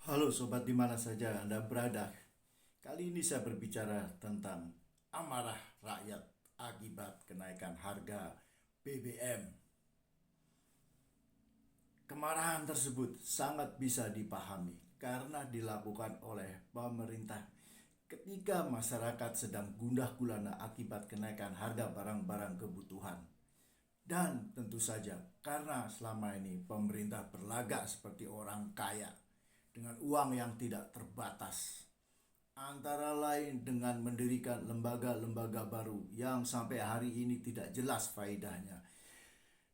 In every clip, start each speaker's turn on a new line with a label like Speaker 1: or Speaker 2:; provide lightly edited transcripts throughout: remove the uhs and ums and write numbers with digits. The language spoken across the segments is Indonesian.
Speaker 1: Halo sobat di mana saja Anda berada. Kali ini saya berbicara tentang amarah rakyat akibat kenaikan harga BBM. Kemarahan tersebut sangat bisa dipahami karena dilakukan oleh pemerintah ketika masyarakat sedang gundah gulana akibat kenaikan harga barang-barang kebutuhan. Dan tentu saja karena selama ini pemerintah berlagak seperti orang kaya dengan uang yang tidak terbatas. Antara lain dengan mendirikan lembaga-lembaga baru yang sampai hari ini tidak jelas faedahnya.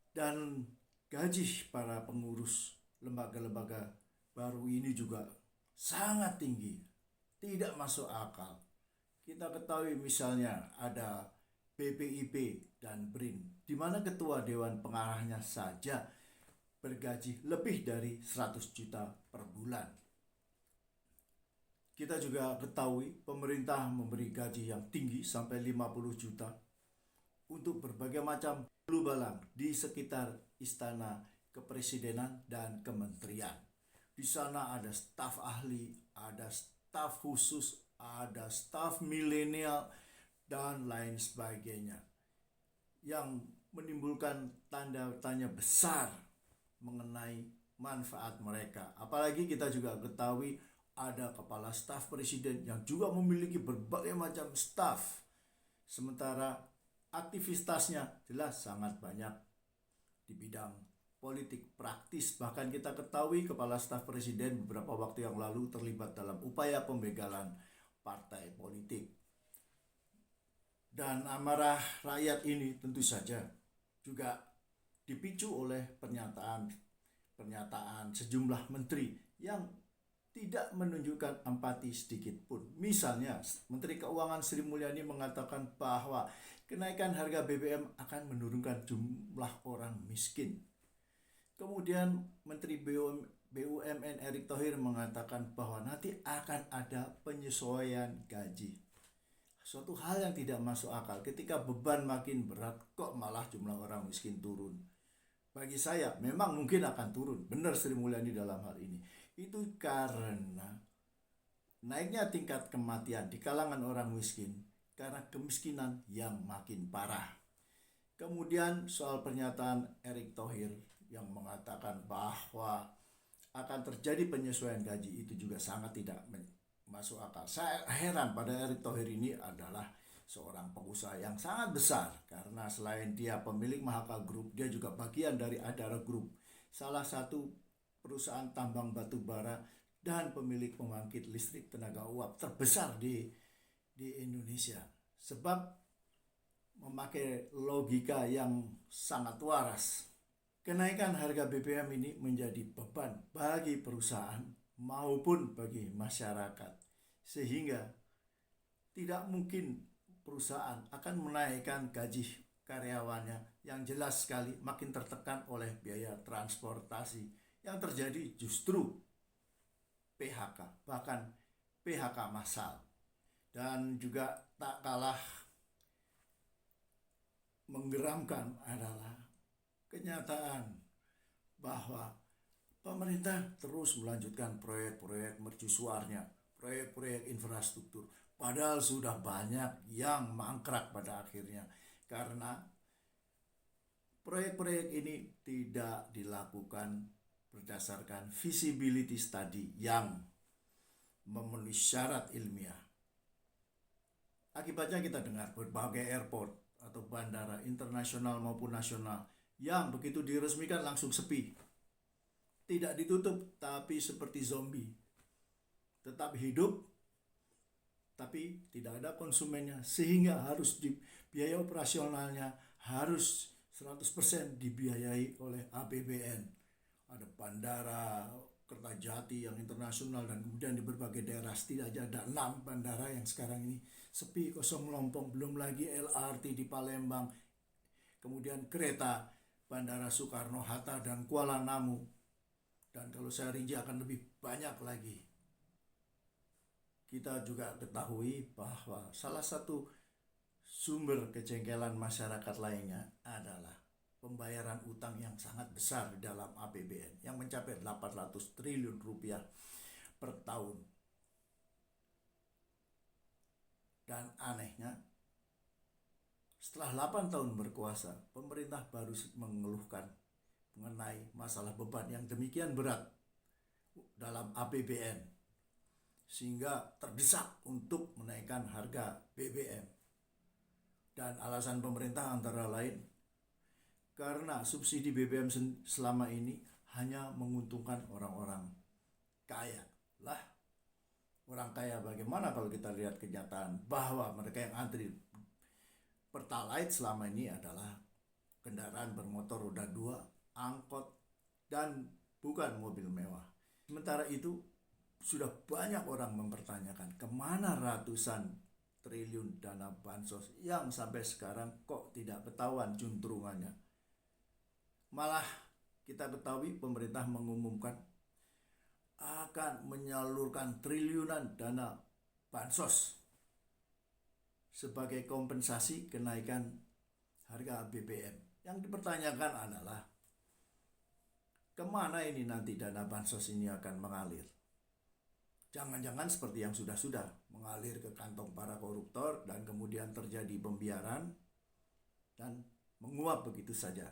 Speaker 1: Dan gaji para pengurus lembaga-lembaga baru ini juga sangat tinggi, tidak masuk akal. Kita ketahui misalnya ada BPIP dan BRIN, di mana ketua dewan pengarahnya saja bergaji lebih dari 100 juta per bulan. Kita juga ketahui pemerintah memberi gaji yang tinggi sampai 50 juta untuk berbagai macam bulu balang di sekitar istana kepresidenan dan kementerian. Di sana ada staf ahli, ada staf khusus, ada staf milenial, dan lain sebagainya. Yang menimbulkan tanda tanya besar mengenai manfaat mereka. Apalagi kita juga ketahui ada kepala staf presiden yang juga memiliki berbagai macam staf. Sementara aktivitasnya jelas sangat banyak di bidang politik praktis. Bahkan kita ketahui kepala staf presiden beberapa waktu yang lalu terlibat dalam upaya pembegalan partai politik. Dan amarah rakyat ini tentu saja juga dipicu oleh pernyataan sejumlah menteri yang tidak menunjukkan empati sedikit pun. Misalnya, Menteri Keuangan Sri Mulyani mengatakan bahwa kenaikan harga BBM akan menurunkan jumlah orang miskin. Kemudian Menteri BUMN Erick Thohir mengatakan bahwa nanti akan ada penyesuaian gaji. Suatu hal yang tidak masuk akal, ketika beban makin berat kok malah jumlah orang miskin turun. Bagi saya memang mungkin akan turun, benar Sri Mulyani dalam hal ini. Itu karena naiknya tingkat kematian di kalangan orang miskin karena kemiskinan yang makin parah. Kemudian soal pernyataan Erick Thohir yang mengatakan bahwa akan terjadi penyesuaian gaji, itu juga sangat tidak masuk akal. Saya heran pada Erick Thohir ini adalah seorang pengusaha yang sangat besar karena selain dia pemilik Mahaka Group, dia juga bagian dari Adara Group, salah satu perusahaan tambang batu bara dan pemilik pembangkit listrik tenaga uap terbesar di Indonesia. Sebab memakai logika yang sangat waras, kenaikan harga BBM ini menjadi beban bagi perusahaan maupun bagi masyarakat, sehingga tidak mungkin perusahaan akan menaikkan gaji karyawannya yang jelas sekali makin tertekan oleh biaya transportasi. Yang terjadi justru PHK, bahkan PHK massal. Dan juga tak kalah menggeramkan adalah kenyataan bahwa pemerintah terus melanjutkan proyek-proyek mercusuarnya, proyek-proyek infrastruktur. Padahal sudah banyak yang mangkrak pada akhirnya karena proyek-proyek ini tidak dilakukan berdasarkan feasibility study yang memenuhi syarat ilmiah. Akibatnya kita dengar berbagai airport atau bandara internasional maupun nasional yang begitu diresmikan langsung sepi. Tidak ditutup tapi seperti zombie. Tetap hidup tapi tidak ada konsumennya, sehingga harus biaya operasionalnya harus 100% dibiayai oleh APBN. Ada bandara Kertajati yang internasional dan kemudian di berbagai daerah setidaknya ada 6 bandara yang sekarang ini sepi kosong melompong, belum lagi LRT di Palembang, kemudian kereta Bandara Soekarno-Hatta dan Kuala Namu, dan kalau saya rinci akan lebih banyak lagi. Kita juga ketahui bahwa salah satu sumber kejengkelan masyarakat lainnya adalah pembayaran utang yang sangat besar di dalam APBN yang mencapai 800 triliun rupiah. per tahun. Dan anehnya, setelah 8 tahun berkuasa, pemerintah baru mengeluhkan mengenai masalah beban yang demikian berat dalam APBN, sehingga terdesak untuk menaikkan harga BBM. Dan alasan pemerintah antara lain, karena subsidi BBM selama ini hanya menguntungkan orang-orang kaya. Lah, orang kaya bagaimana kalau kita lihat kenyataan bahwa mereka yang antri Pertalite selama ini adalah kendaraan bermotor roda 2, angkot, dan bukan mobil mewah. Sementara itu, sudah banyak orang mempertanyakan kemana ratusan triliun dana bansos yang sampai sekarang kok tidak ketahuan juntrungannya. Malah kita ketahui pemerintah mengumumkan akan menyalurkan triliunan dana bansos sebagai kompensasi kenaikan harga BBM. Yang dipertanyakan adalah kemana ini nanti dana bansos ini akan mengalir? Jangan-jangan seperti yang sudah-sudah, mengalir ke kantong para koruptor dan kemudian terjadi pembiaran dan menguap begitu saja.